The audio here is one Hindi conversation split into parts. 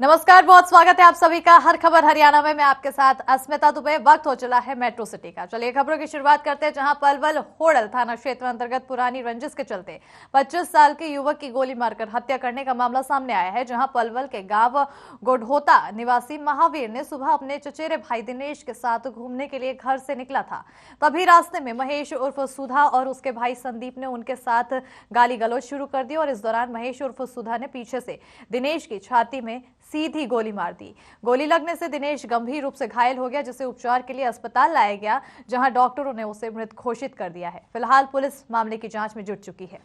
नमस्कार, बहुत स्वागत है आप सभी का हर खबर हरियाणा में। मैं आपके साथ अस्मिता दुबे। वक्त हो चला है मेट्रो सिटी का। चलिए खबरों की शुरुआत करते हैं, जहां पलवल होड़ल थाना क्षेत्र अंतर्गत पुरानी रंजिश के चलते 25 साल के युवक की गोली मारकर हत्या करने का मामला सामने आया है। जहां पलवल के गांव गोढ़ोता निवासी महावीर ने सुबह अपने चचेरे भाई दिनेश के साथ घूमने के लिए घर से निकला था। तभी रास्ते में महेश उर्फ सुधा और उसके भाई संदीप ने उनके साथ गाली गलौज शुरू कर दी और इस दौरान महेश उर्फ सुधा ने पीछे से दिनेश की छाती में सीधी गोली मार दी। गोली लगने से दिनेश गंभीर रूप से घायल हो गया, जिसे उपचार के लिए अस्पताल लाया गया, जहां डॉक्टरों ने उसे मृत घोषित कर दिया है। फिलहाल पुलिस मामले की जांच में जुट चुकी है।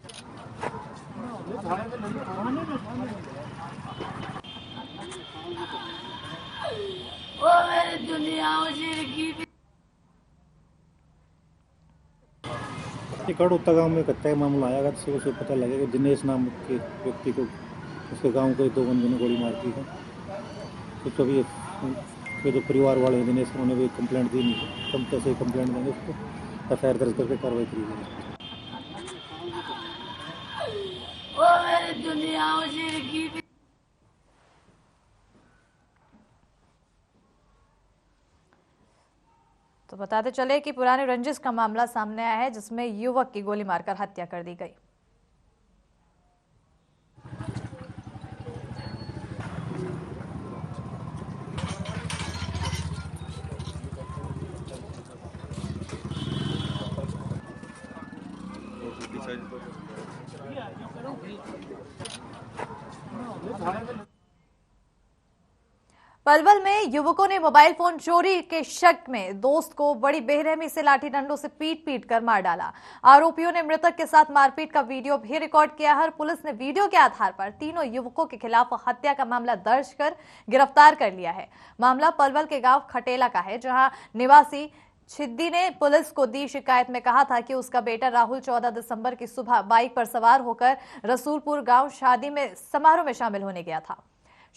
गोढ़ोता गांव में हत्या का मामला आया, जिससे उसे पता लगेगा दिनेश नाम के व्यक्ति को उसके गांव के दो बंदों ने गोली मार दी है। तो कभी उसके जो परिवार वाले हैं दिनेश, उन्होंने भी कंप्लेंट दी, कम से कंप्लेंट देंगे, उसको एफआईआर दर्ज करके कार्रवाई की जाएगी। तो बताते चले कि पुराने रंजिश का मामला सामने आया है, जिसमें युवक की गोली मारकर हत्या कर दी गई। पलवल में युवकों ने मोबाइल फोन चोरी के शक में दोस्त को बड़ी बेरहमी से लाठी डंडों से पीट कर मार डाला। आरोपियों ने मृतक के साथ मारपीट का वीडियो भी रिकॉर्ड किया है और पुलिस ने वीडियो के आधार पर तीनों युवकों के खिलाफ हत्या का मामला दर्ज कर गिरफ्तार कर लिया है। मामला पलवल के गांव खटेला का है, जहां निवासी छिद्दी ने पुलिस को दी शिकायत में कहा था कि उसका बेटा राहुल 14 दिसंबर की सुबह बाइक पर सवार होकर रसूलपुर गांव शादी में समारोह में शामिल होने गया था।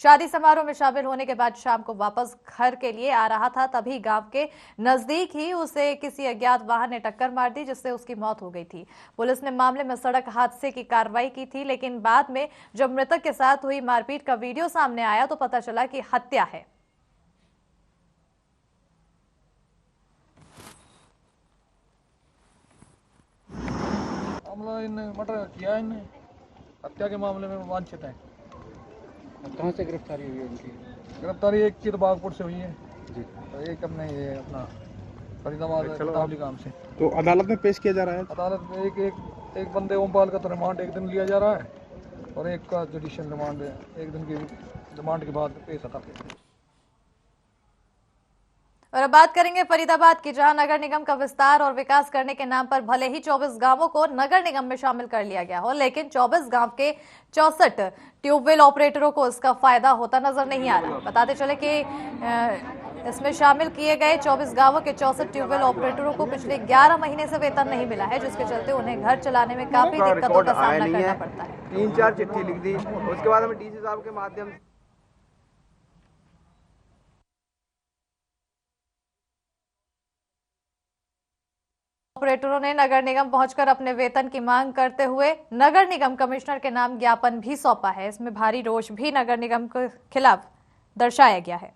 शादी समारोह में शामिल होने के बाद शाम को वापस घर के लिए आ रहा था, तभी गांव के नजदीक ही उसे किसी अज्ञात वाहन ने टक्कर मार दी, जिससे उसकी मौत हो गई थी। पुलिस ने मामले में सड़क हादसे की कार्रवाई की थी, लेकिन बाद में जब मृतक के साथ हुई मारपीट का वीडियो सामने आया तो पता चला कि हत्या है। मामला इन मर्डर किया, इन हत्या के मामले में वांछित है। कहाँ से गिरफ्तारी हुई है उनकी? गिरफ्तारी एक की तो बागपुर से हुई है जी, तो एक अपने ये अपना फरीदाबाद गांव से। तो अदालत में पेश किया जा रहा है? अदालत में एक बंदे ओमपाल का तो रिमांड एक दिन लिया जा रहा है और एक का जुडिशियल रिमांड एक दिन की रिमांड के बाद पेश आता है। और अब बात करेंगे फरीदाबाद की, जहां नगर निगम का विस्तार और विकास करने के नाम पर भले ही 24 गांवों को नगर निगम में शामिल कर लिया गया हो, लेकिन 24 गांव के 64 ट्यूबवेल ऑपरेटरों को इसका फायदा होता नजर नहीं आ रहा। बताते चले कि इसमें शामिल किए गए 24 गांवों के 64 ट्यूबवेल ऑपरेटरों को पिछले 11 महीने से वेतन नहीं मिला है, जिसके चलते उन्हें घर चलाने में काफी दिक्कतों का सामना करना पड़ता है। 3-4 चिट्ठी लिख दी, उसके बाद हमें डीसी साहब के माध्यम से ऑपरेटरों ने नगर निगम पहुंचकर अपने वेतन की मांग करते हुए नगर निगम कमिश्नर के नाम ज्ञापन भी सौंपा है। इसमें भारी रोष भी नगर निगम के खिलाफ दर्शाया गया है।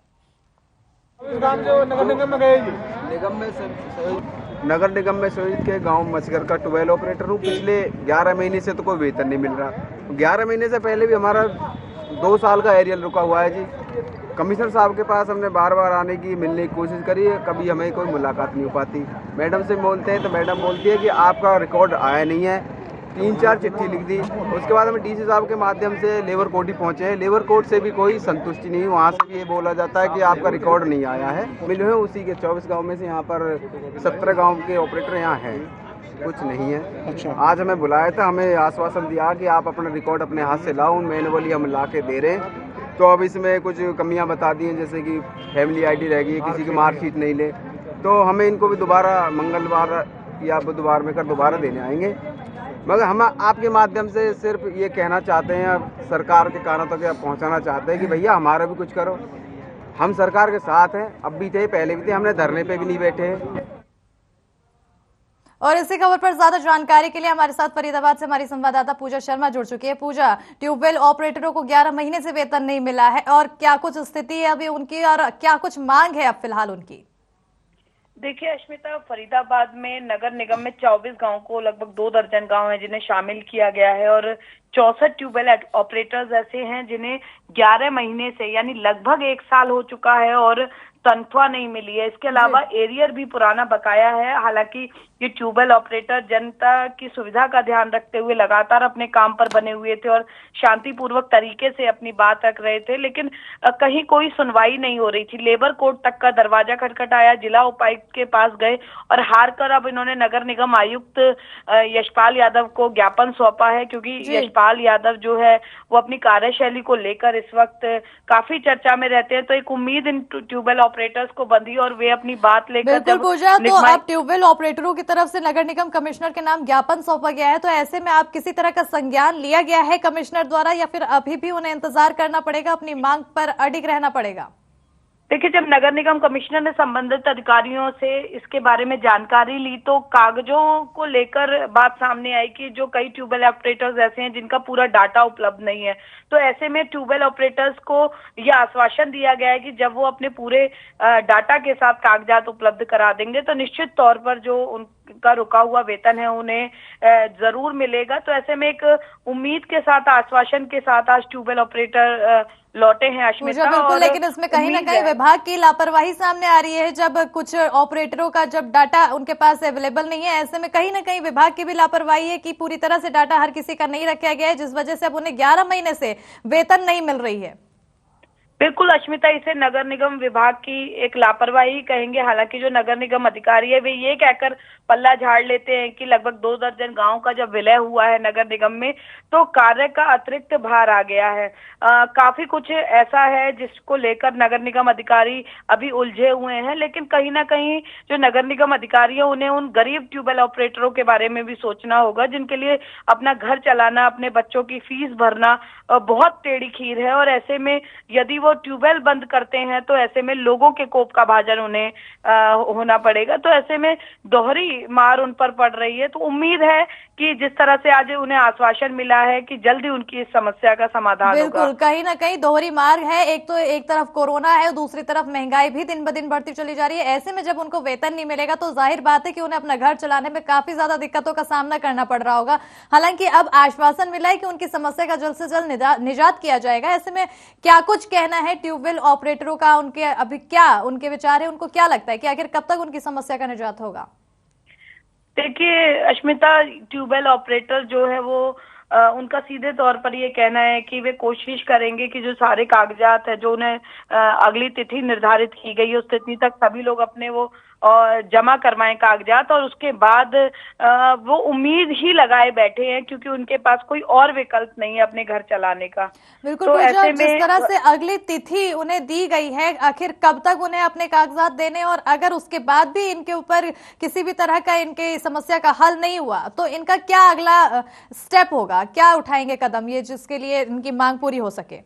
नगर निगम में सोईत के गांव मचगर का ट्यूबवेल ऑपरेटर हूँ। पिछले 11 महीने से तो कोई वेतन नहीं मिल रहा। 11 महीने से पहले भी हमारा 2 साल का एरियल रुका हुआ है जी। कमिश्नर साहब के पास हमने बार बार आने की मिलने की कोशिश करी है, कभी हमें कोई मुलाकात नहीं हो पाती। मैडम से बोलते हैं तो मैडम बोलती है कि आपका रिकॉर्ड आया नहीं है। 3-4 चिट्ठी लिख दी, उसके बाद हमें डीसी साहब के माध्यम से लेबर कोर्ट ही पहुंचे हैं। लेबर कोर्ट से भी कोई संतुष्टि नहीं, वहाँ से भी ये बोला जाता है कि आपका रिकॉर्ड नहीं आया है। मिले हैं उसी के 24 गाँव में से यहाँ पर 17 गाँव के ऑपरेटर यहाँ हैं, कुछ नहीं है। अच्छा। आज हमें बुलाया था, हमें आश्वासन दिया कि आप अपना रिकॉर्ड अपने हाथ से लाओ, मैनुअली हम ला के दे रहे हैं। तो अब इसमें कुछ कमियां बता दी हैं, जैसे कि फैमिली आईडी रह गई, किसी की मार्कशीट नहीं ले, तो हमें इनको भी दोबारा मंगलवार या बुधवार में कर दोबारा देने आएंगे। मगर हम आपके माध्यम से सिर्फ ये कहना चाहते हैं, सरकार के कानों तक पहुंचाना चाहते हैं कि भैया हमारा भी कुछ करो। हम सरकार के साथ हैं, अब भी थे, पहले भी थे, हमने धरने पे भी नहीं बैठे हैं। और इसी खबर पर ज्यादा जानकारी के लिए हमारे साथ फरीदाबाद से हमारी संवाददाता पूजा शर्मा जुड़ चुकी है। पूजा, ट्यूबवेल ऑपरेटरों को 11 महीने से वेतन नहीं मिला है और क्या कुछ स्थिति है अभी उनकी और क्या कुछ मांग है अब फिलहाल उनकी? देखिए अश्मिता, फरीदाबाद में नगर निगम में 24 गांव को लगभग 2 दर्जन गांव हैं जिन्हें शामिल किया गया है और 64 ट्यूबवेल ऑपरेटर्स ऐसे हैं जिन्हें 11 महीने से यानी लगभग 1 साल हो चुका है और तनख्वाह नहीं मिली है। इसके अलावा एरियर भी पुराना बकाया है। हालांकि ये ट्यूबवेल ऑपरेटर जनता की सुविधा का ध्यान रखते हुए लगातार अपने काम पर बने हुए थे और शांतिपूर्वक तरीके से अपनी बात रख रहे थे, लेकिन कहीं कोई सुनवाई नहीं हो रही थी। लेबर कोर्ट तक का दरवाजा खटखटाया, जिला उपायुक्त के पास गए और हार कर अब इन्होंने नगर निगम आयुक्त यशपाल यादव को ज्ञापन सौंपा है, क्योंकि यशपाल यादव जो है वो अपनी कार्यशैली को लेकर इस वक्त काफी चर्चा में रहते हैं। तो एक उम्मीद इन ट्यूबवेल ऑपरेटर्स को बंधी और वे अपनी बात लेकर बिल्कुल पूजा, तो अब ट्यूबवेल ऑपरेटरों की तरफ से नगर निगम कमिश्नर के नाम ज्ञापन सौंपा गया है, तो ऐसे में आप किसी तरह का संज्ञान लिया गया है कमिश्नर द्वारा या फिर अभी भी उन्हें इंतजार करना पड़ेगा, अपनी मांग पर अडिग रहना पड़ेगा? देखिए, जब नगर निगम कमिश्नर ने संबंधित अधिकारियों से इसके बारे में जानकारी ली तो कागजों को लेकर बात सामने आई कि जो कई ट्यूबवेल ऑपरेटर्स ऐसे हैं जिनका पूरा डाटा उपलब्ध नहीं है। तो ऐसे में ट्यूबवेल ऑपरेटर्स को यह आश्वासन दिया गया है कि जब वो अपने पूरे डाटा के साथ कागजात उपलब्ध करा देंगे तो निश्चित तौर पर जो उनका रुका हुआ वेतन है उन्हें जरूर मिलेगा। तो ऐसे में एक उम्मीद के साथ, आश्वासन के साथ आज ट्यूबवेल ऑपरेटर लौटे हैं अश्मिता। बिल्कुल, लेकिन इसमें कहीं ना कहीं विभाग की लापरवाही सामने आ रही है। जब कुछ ऑपरेटरों का जब डाटा उनके पास अवेलेबल नहीं है, ऐसे में कहीं ना कहीं विभाग की भी लापरवाही है कि पूरी तरह से डाटा हर किसी का नहीं रखा गया है, जिस वजह से अब उन्हें 11 महीने से वेतन नहीं मिल रही है। बिल्कुल अश्मिता, इसे नगर निगम विभाग की एक लापरवाही कहेंगे। हालांकि जो नगर निगम अधिकारी है वे ये कहकर पल्ला झाड़ लेते हैं कि लगभग 2 दर्जन गांव का जब विलय हुआ है नगर निगम में तो कार्य का अतिरिक्त भार आ गया है। काफी कुछ ऐसा है जिसको लेकर नगर निगम अधिकारी अभी उलझे हुए हैं, लेकिन कहीं ना कहीं जो नगर निगम अधिकारी है उन्हें उन गरीब ट्यूबवेल ऑपरेटरों के बारे में भी सोचना होगा जिनके लिए अपना घर चलाना, अपने बच्चों की फीस भरना बहुत टेढ़ी खीर है। और ऐसे में यदि वो ट्यूबवेल बंद करते हैं तो ऐसे में लोगों के कोप का भाजन उन्हें होना पड़ेगा। तो ऐसे में दोहरी मार उन पर पड़ रही है। तो उम्मीद है कि जिस तरह से आज उन्हें आश्वासन मिला है कि जल्दी उनकी इस समस्या का समाधान होगा। बिल्कुल, कहीं ना कहीं दोहरी मार है। एक तो एक तरफ कोरोना है, दूसरी तरफ महंगाई भी दिन ब दिन बढ़ती चली जा रही है। ऐसे में जब उनको वेतन नहीं मिलेगा तो जाहिर बात है कि उन्हें अपना घर चलाने में काफी ज्यादा दिक्कतों का सामना करना पड़ रहा होगा। हालांकि अब आश्वासन मिला है कि उनकी समस्या का जल्द से जल्द निजात किया जाएगा। ऐसे में क्या कुछ कहना है ट्यूबवेल ऑपरेटरों का, उनके अभी क्या उनके विचार है, उनको क्या लगता है कि आखिर कब तक उनकी समस्या का निजात होगा? देखिए अश्मिता, ट्यूबवेल ऑपरेटर जो है वो उनका सीधे तौर पर ये कहना है कि वे कोशिश करेंगे कि जो सारे कागजात है जो उन्हें अगली तिथि निर्धारित की गई है उस तिथि तक सभी लोग अपने वो जमा करवाएं कागजात, और उसके बाद वो उम्मीद ही लगाए बैठे हैं क्योंकि उनके पास कोई और विकल्प नहीं है अपने घर चलाने का। बिल्कुल, तो ऐसे में जिस तरह से अगली तिथि उन्हें दी गई है, आखिर कब तक उन्हें अपने कागजात देने, और अगर उसके बाद भी इनके ऊपर किसी भी तरह का इनके समस्या का हल नहीं हुआ तो इनका क्या अगला स्टेप होगा, क्या उठाएंगे कदम ये जिसके लिए इनकी मांग पूरी हो सके?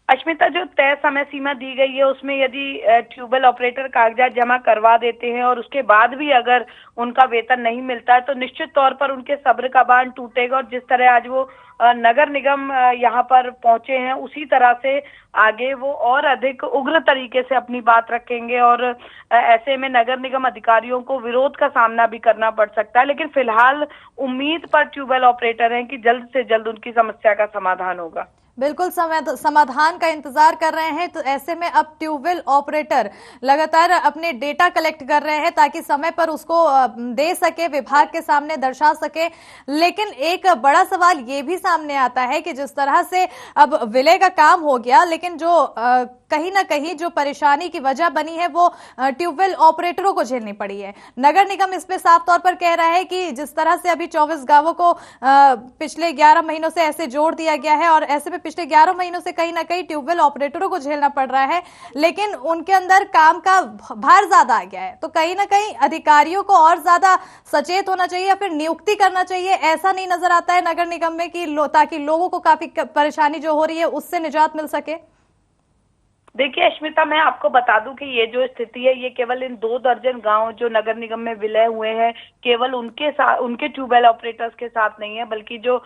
अश्मिता, जो तय समय सीमा दी गई है उसमें यदि ट्यूबवेल ऑपरेटर कागजात जमा करवा देते हैं और उसके बाद भी अगर उनका वेतन नहीं मिलता है तो निश्चित तौर पर उनके सब्र का बांध टूटेगा। और जिस तरह आज वो नगर निगम यहाँ पर पहुंचे हैं उसी तरह से आगे वो और अधिक उग्र तरीके से अपनी बात रखेंगे और ऐसे में नगर निगम अधिकारियों को विरोध का सामना भी करना पड़ सकता है। लेकिन फिलहाल उम्मीद पर ट्यूबवेल ऑपरेटर हैं कि जल्द से जल्द उनकी समस्या का समाधान होगा। बिल्कुल, समाधान का इंतजार कर रहे हैं। तो ऐसे में अब ट्यूबवेल ऑपरेटर लगातार अपने डेटा कलेक्ट कर रहे हैं ताकि समय पर उसको दे सके, विभाग के सामने दर्शा सके। लेकिन एक बड़ा सवाल ये भी सामने आता है कि जिस तरह से अब विलय का काम हो गया, लेकिन जो कहीं ना कहीं जो परेशानी की वजह बनी है वो ट्यूबवेल ऑपरेटरों को झेलनी पड़ी है। नगर निगम इस पे साफ तौर पर कह रहा है कि जिस तरह से अभी 24 गांवों को पिछले 11 महीनों से ऐसे जोड़ दिया गया है और ऐसे में पिछले 11 महीनों से कहीं ना कहीं ट्यूबवेल ऑपरेटरों को झेलना पड़ रहा है, लेकिन उनके अंदर काम का भार ज्यादा आ गया है। तो कहीं ना कहीं अधिकारियों को और ज्यादा सचेत होना चाहिए या फिर नियुक्ति करना चाहिए। ऐसा नहीं नजर आता है नगर निगम में कि ताकि लोगों को काफी परेशानी जो हो रही है उससे निजात मिल सके। देखिए अश्मिता, मैं आपको बता दूं कि ये जो स्थिति है ये केवल इन 2 दर्जन गांव जो नगर निगम में विलय हुए हैं केवल उनके साथ, उनके ट्यूबवेल ऑपरेटर्स के साथ नहीं है, बल्कि जो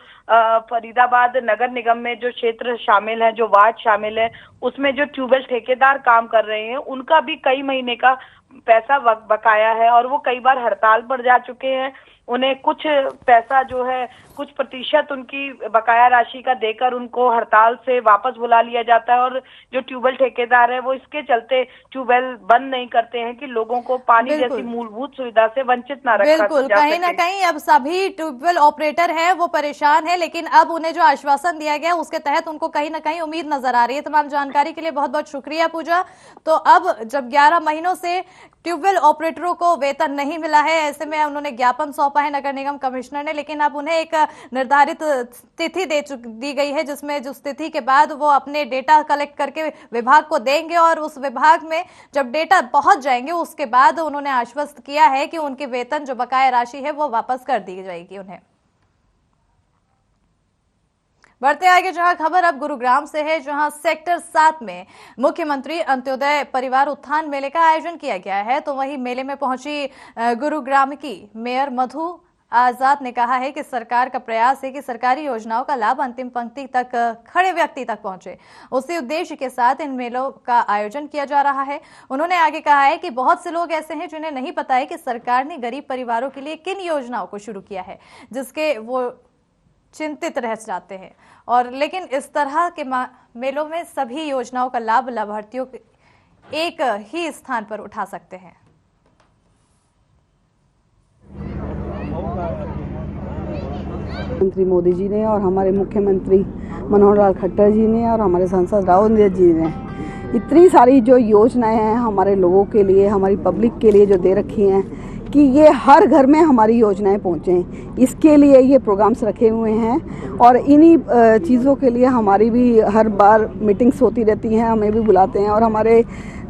फरीदाबाद नगर निगम में जो क्षेत्र शामिल है, जो वार्ड शामिल है, उसमें जो ट्यूबवेल ठेकेदार काम कर रहे हैं उनका भी कई महीने का पैसा बकाया है और वो कई बार हड़ताल पर जा चुके हैं। उन्हें कुछ पैसा जो है, कुछ प्रतिशत उनकी बकाया राशि का देकर उनको हड़ताल से वापस बुला लिया जाता है और जो ट्यूबवेल ठेकेदार है वो इसके चलते ट्यूबवेल बंद नहीं करते हैं कि लोगों को पानी जैसी मूलभूत सुविधा से वंचित ना रखा बिल्कुल, कहीं ना कहीं अब सभी ट्यूबवेल ऑपरेटर हैं वो परेशान है, लेकिन अब उन्हें जो आश्वासन दिया गया उसके तहत उनको कहीं ना कहीं उम्मीद नजर आ रही है। तमाम जानकारी के लिए बहुत बहुत शुक्रिया पूजा। तो अब जब 11 महीनों से ट्यूबवेल ऑपरेटरों को वेतन नहीं मिला है, ऐसे में उन्होंने ज्ञापन सौंपा है नगर निगम कमिश्नर ने, लेकिन अब उन्हें एक निर्धारित तिथि दी गई है जिसमें जिस तिथि के बाद वो अपने डेटा कलेक्ट करके विभाग को देंगे और उस विभाग में जब डेटा पहुंच जाएंगे उसके बाद उन्होंने आश्वस्त किया है कि उनके वेतन जो बकाया राशि है वो वापस कर दी जाएगी उन्हें। बढ़ते आगे जहां खबर अब गुरुग्राम से है, जहां सेक्टर 7 में मुख्यमंत्री अंत्योदय परिवार उत्थान मेले का आयोजन किया गया है। तो वहीं मेले में पहुंची गुरुग्राम की मेयर मधु आजाद ने कहा है कि सरकार का प्रयास है कि सरकारी योजनाओं का लाभ अंतिम पंक्ति तक खड़े व्यक्ति तक पहुंचे। उसी उद्देश्य के साथ इन मेलों का आयोजन किया जा रहा है। उन्होंने आगे कहा है कि बहुत से लोग ऐसे हैं जिन्हें नहीं पता है कि सरकार ने गरीब परिवारों के लिए किन योजनाओं को शुरू किया है, जिसके वो चिंतित रह जाते हैं। और लेकिन इस तरह के मेलों में सभी योजनाओं का लाभ लाभार्थियों एक ही स्थान पर उठा सकते हैं। मंत्री मोदी जी ने और हमारे मुख्यमंत्री मनोहर लाल खट्टर जी ने और हमारे सांसद राहुल जी ने इतनी सारी जो योजनाएं हैं हमारे लोगों के लिए, हमारी पब्लिक के लिए जो दे रखी हैं कि ये हर घर में हमारी योजनाएं पहुँचें, इसके लिए ये प्रोग्राम्स रखे हुए हैं। और इन्हीं चीज़ों के लिए हमारी भी हर बार मीटिंग्स होती रहती हैं, हमें भी बुलाते हैं। और हमारे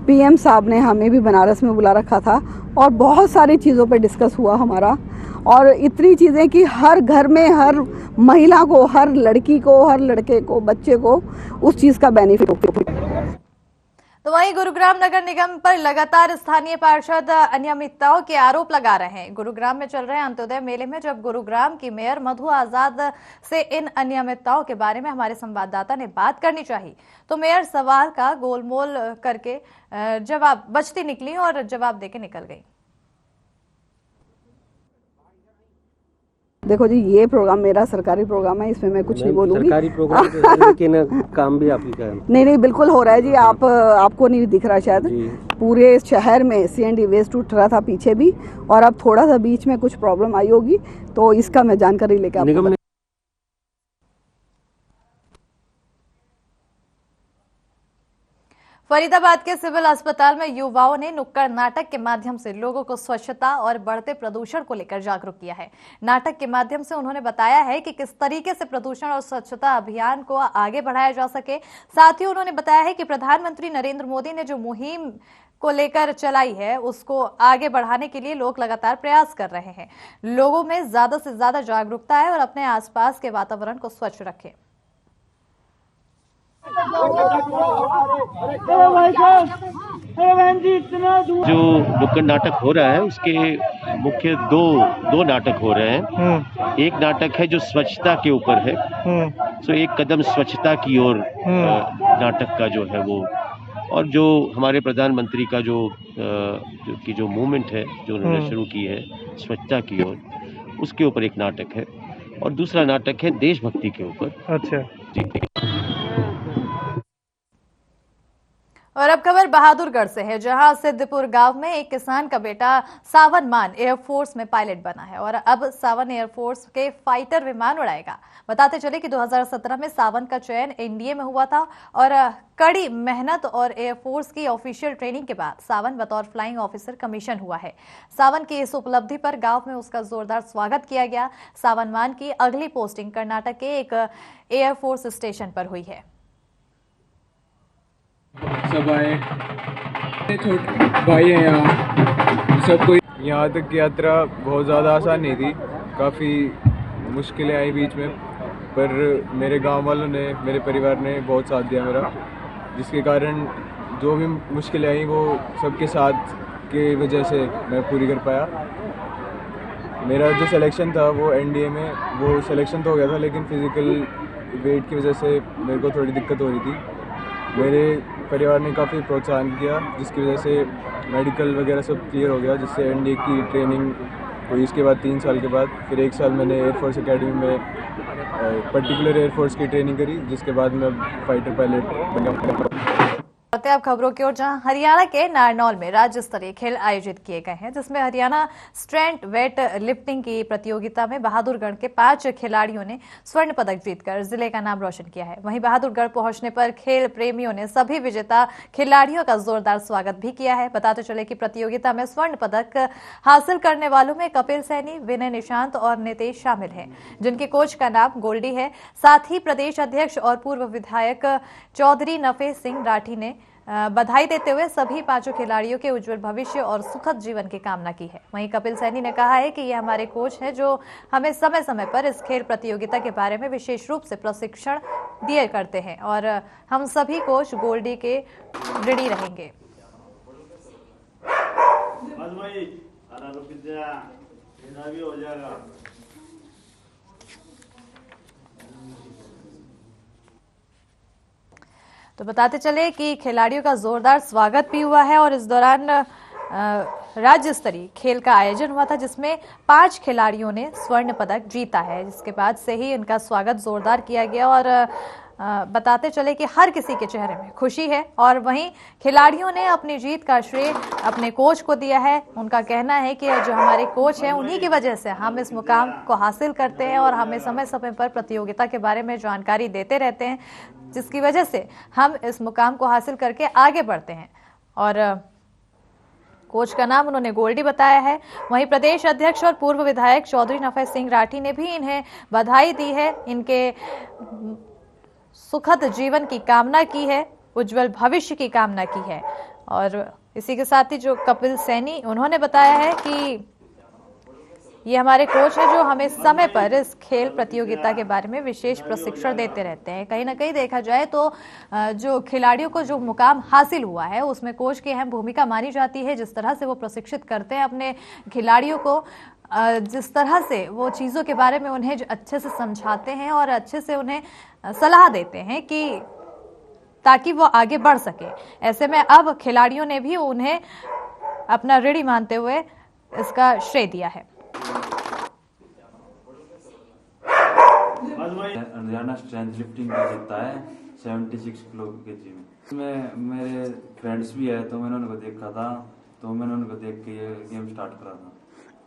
पीएम साहब ने हमें भी बनारस में बुला रखा था और बहुत सारी चीज़ों पे डिस्कस हुआ हमारा। और इतनी चीज़ें कि हर घर में हर महिला को, हर लड़की को, हर लड़के को, बच्चे को उस चीज़ का बेनिफिट हो। तो वहीं गुरुग्राम नगर निगम पर लगातार स्थानीय पार्षद अनियमितताओं के आरोप लगा रहे हैं। गुरुग्राम में चल रहे अंत्योदय मेले में जब गुरुग्राम की मेयर मधु आजाद से इन अनियमितताओं के बारे में हमारे संवाददाता ने बात करनी चाहिए तो मेयर सवाल का गोलमोल करके जवाब बचती निकली और जवाब देके निकल गई। देखो जी, ये प्रोग्राम मेरा सरकारी प्रोग्राम है, इसमें मैं कुछ नहीं बोलूंगी। सरकारी प्रोग्राम है, लेकिन काम भी आप ही का है। नहीं, बिल्कुल हो रहा है जी। आपको नहीं दिख रहा शायद। पूरे शहर में सीएनडी वेस्ट उठ रहा था पीछे भी, और अब थोड़ा सा बीच में कुछ प्रॉब्लम आई होगी तो इसका मैं जानकारी लेकर आपको। फरीदाबाद के सिविल अस्पताल में युवाओं ने नुक्कड़ नाटक के माध्यम से लोगों को स्वच्छता और बढ़ते प्रदूषण को लेकर जागरूक किया है। नाटक के माध्यम से उन्होंने बताया है कि किस तरीके से प्रदूषण और स्वच्छता अभियान को आगे बढ़ाया जा सके। साथ ही उन्होंने बताया है कि प्रधानमंत्री नरेंद्र मोदी ने जो मुहिम को लेकर चलाई है उसको आगे बढ़ाने के लिए लोग लगातार प्रयास कर रहे हैं। लोगों में ज्यादा से ज्यादा जागरूकता है और अपने आसपास के वातावरण को स्वच्छ रखें। जो नुक्कड़ नाटक हो रहा है उसके मुख्य दो नाटक हो रहे हैं। एक नाटक है जो स्वच्छता के ऊपर है, सो एक कदम स्वच्छता की ओर नाटक का जो है वो, और जो हमारे प्रधानमंत्री का जो मूवमेंट है जो उन्होंने शुरू की है स्वच्छता की ओर, उसके ऊपर एक नाटक है। और दूसरा नाटक है देशभक्ति के ऊपर। अच्छा जी। और अब खबर बहादुरगढ़ से है, जहां सिद्धपुर गांव में एक किसान का बेटा सावन मान एयरफोर्स में पायलट बना है और अब सावन एयरफोर्स के फाइटर विमान उड़ाएगा। बताते चले कि 2017 में सावन का चयन एनडीए में हुआ था और कड़ी मेहनत और एयरफोर्स की ऑफिशियल ट्रेनिंग के बाद सावन बतौर फ्लाइंग ऑफिसर कमीशन हुआ है। सावन की इस उपलब्धि पर गांव में उसका जोरदार स्वागत किया गया। सावन मान की अगली पोस्टिंग कर्नाटक के एक एयरफोर्स स्टेशन पर हुई है। सब आए, छोटे भाई हैं यहाँ, सबको यहाँ तक की यात्रा बहुत ज़्यादा आसान नहीं थी, काफ़ी मुश्किलें आई बीच में, पर मेरे गांव वालों ने, मेरे परिवार ने बहुत साथ दिया मेरा, जिसके कारण जो भी मुश्किलें आई वो सबके साथ की वजह से मैं पूरी कर पाया। मेरा जो सिलेक्शन था वो एनडीए में वो सिलेक्शन तो हो गया था, लेकिन फिज़िकल वेट की वजह से मेरे को थोड़ी दिक्कत हो रही थी। मेरे परिवार ने काफ़ी प्रोत्साहन किया, जिसकी वजह से मेडिकल वगैरह सब क्लियर हो गया, जिससे एनडीए की ट्रेनिंग हुई। इसके बाद 3 साल के बाद फिर 1 साल मैंने एयरफोर्स एकेडमी में पर्टिकुलर एयरफोर्स की ट्रेनिंग करी, जिसके बाद मैं फाइटर पायलट बन गया। अब खबरों की ओर, जहां हरियाणा के नारनौल में राज्य स्तरीय खेल आयोजित किए गए हैं, जिसमें हरियाणा स्ट्रेंथ वेट लिफ्टिंग की प्रतियोगिता में बहादुरगढ़ के 5 खिलाड़ियों ने स्वर्ण पदक जीतकर जिले का नाम रोशन किया है। वहीं बहादुरगढ़ पहुंचने पर खेल प्रेमियों ने सभी विजेता खिलाड़ियों का जोरदार स्वागत भी किया है। बताते चले कि प्रतियोगिता में स्वर्ण पदक हासिल करने वालों में कपिल सैनी, विनय निशांत और नितेश शामिल हैं, जिनके कोच का नाम गोल्डी है। साथ ही प्रदेश अध्यक्ष और पूर्व विधायक चौधरी नफे सिंह राठी ने बधाई देते हुए सभी 5 खिलाड़ियों के उज्जवल भविष्य और सुखद जीवन की कामना की है। वहीं कपिल सैनी ने कहा है कि ये हमारे कोच हैं जो हमें समय समय पर इस खेल प्रतियोगिता के बारे में विशेष रूप से प्रशिक्षण दिए करते हैं और हम सभी कोच गोल्डी के ऋणी रहेंगे। तो बताते चले कि खिलाड़ियों का जोरदार स्वागत भी हुआ है और इस दौरान राज्य स्तरीय खेल का आयोजन हुआ था, जिसमें 5 खिलाड़ियों ने स्वर्ण पदक जीता है। जिसके बाद से ही इनका स्वागत जोरदार किया गया और बताते चले कि हर किसी के चेहरे में खुशी है और वहीं खिलाड़ियों ने अपनी जीत का श्रेय अपने कोच को दिया है। उनका कहना है कि जो हमारे कोच हैं उन्हीं की वजह से हम इस मुकाम को हासिल करते हैं और हमें समय समय पर प्रतियोगिता के बारे में जानकारी देते रहते हैं, जिसकी वजह से हम इस मुकाम को हासिल करके आगे बढ़ते हैं। और कोच का नाम उन्होंने गोल्डी बताया है। वहीं प्रदेश अध्यक्ष और पूर्व विधायक चौधरी नफे सिंह राठी ने भी इन्हें बधाई दी है, इनके सुखद जीवन की कामना की है, उज्जवल भविष्य की कामना की है। और इसी के साथ ही जो कपिल सैनी, उन्होंने बताया है कि ये हमारे कोच हैं जो हमें समय पर इस खेल प्रतियोगिता के बारे में विशेष प्रशिक्षण देते रहते हैं। कहीं ना कहीं देखा जाए तो जो खिलाड़ियों को जो मुकाम हासिल हुआ है उसमें कोच की अहम भूमिका मानी जाती है। जिस तरह से वो प्रशिक्षित करते हैं अपने खिलाड़ियों को, जिस तरह से वो चीज़ों के बारे में उन्हें अच्छे से समझाते हैं और अच्छे से उन्हें सलाह देते हैं कि ताकि वो आगे बढ़ सके। ऐसे में अब खिलाड़ियों ने भी उन्हें अपना ऋणी मानते हुए इसका श्रेय दिया है। हरियाणा स्ट्रेंथ लिफ्टिंग का जीता है 76 किलो के जी में। मेरे फ्रेंड्स भी है तो मैंने उनको देखा था, तो मैंने उनको देख के ये गेम स्टार्ट करा था।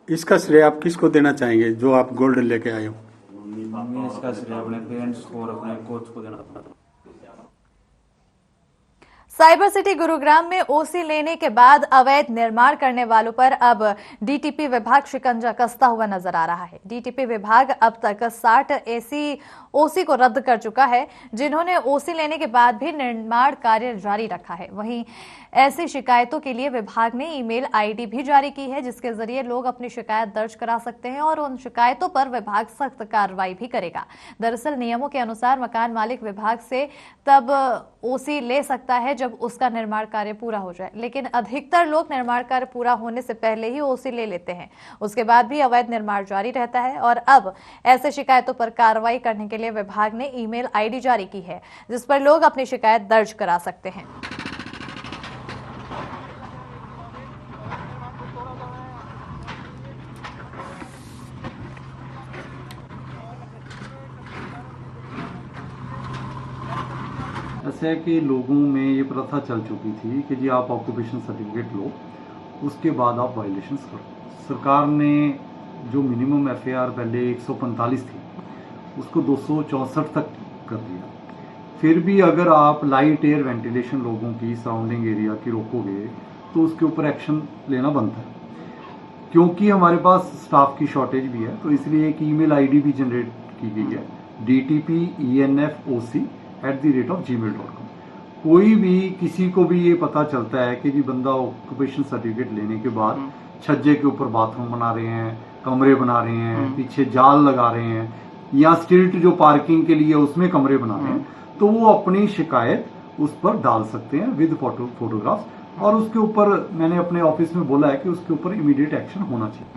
इसका श्रेय आप किसको देना चाहेंगे जो आप गोल्ड लेके आए हो? मैं इसका श्रेय अपने पेरेंट्स को और अपने कोच को देना चाहता हूँ। साइबर सिटी गुरुग्राम में ओसी लेने के बाद अवैध निर्माण करने वालों पर अब डीटीपी विभाग शिकंजा कसता हुआ नजर आ रहा है। डीटीपी विभाग अब तक 60 ऐसी ओसी को रद्द कर चुका है जिन्होंने ओसी लेने के बाद भी निर्माण कार्य जारी रखा है। वहीं ऐसी शिकायतों के लिए विभाग ने ईमेल आईडी भी जारी की है, जिसके जरिए लोग अपनी शिकायत दर्ज करा सकते हैं और उन शिकायतों पर विभाग सख्त कार्रवाई भी करेगा। दरअसल नियमों के अनुसार मकान मालिक विभाग से तब ओसी ले सकता है जब उसका निर्माण कार्य पूरा हो जाए, लेकिन अधिकतर लोग निर्माण कार्य पूरा होने से पहले ही ओसी ले लेते हैं। उसके बाद भी अवैध निर्माण जारी रहता है और अब ऐसे शिकायतों पर कार्रवाई करने के लिए विभाग ने ईमेल आईडी जारी की है, जिस पर लोग अपनी शिकायत दर्ज करा सकते हैं। ऐसे है कि लोगों में ये प्रथा चल चुकी थी कि जी आप ऑक्यूपेशन सर्टिफिकेट लो, उसके बाद आप वायलेशंस करो। सरकार ने जो मिनिमम एफएआर पहले 145 थी उसको 264 तक कर दिया। फिर भी अगर आप लाइट एयर वेंटिलेशन लोगों की सराउंडिंग एरिया की रोकोगे तो उसके ऊपर एक्शन लेना बनता है। क्योंकि हमारे पास स्टाफ की शॉर्टेज भी है तो इसलिए एक ईमेल आईडी भी जनरेट की गई है dtpenfoc@gmail.com। कोई भी किसी को भी ये पता चलता है कि जी बंदा ऑक्यूपेशन सर्टिफिकेट लेने के बाद छज्जे के ऊपर बाथरूम बना रहे हैं, कमरे बना रहे हैं, पीछे जाल लगा रहे हैं या स्टिल्ट जो पार्किंग के लिए उसमें कमरे बना रहे हैं, तो वो अपनी शिकायत उस पर डाल सकते हैं विद फोटोग्राफ्स, और उसके ऊपर मैंने अपने ऑफिस में बोला है कि उसके ऊपर इमीडिएट एक्शन होना चाहिए।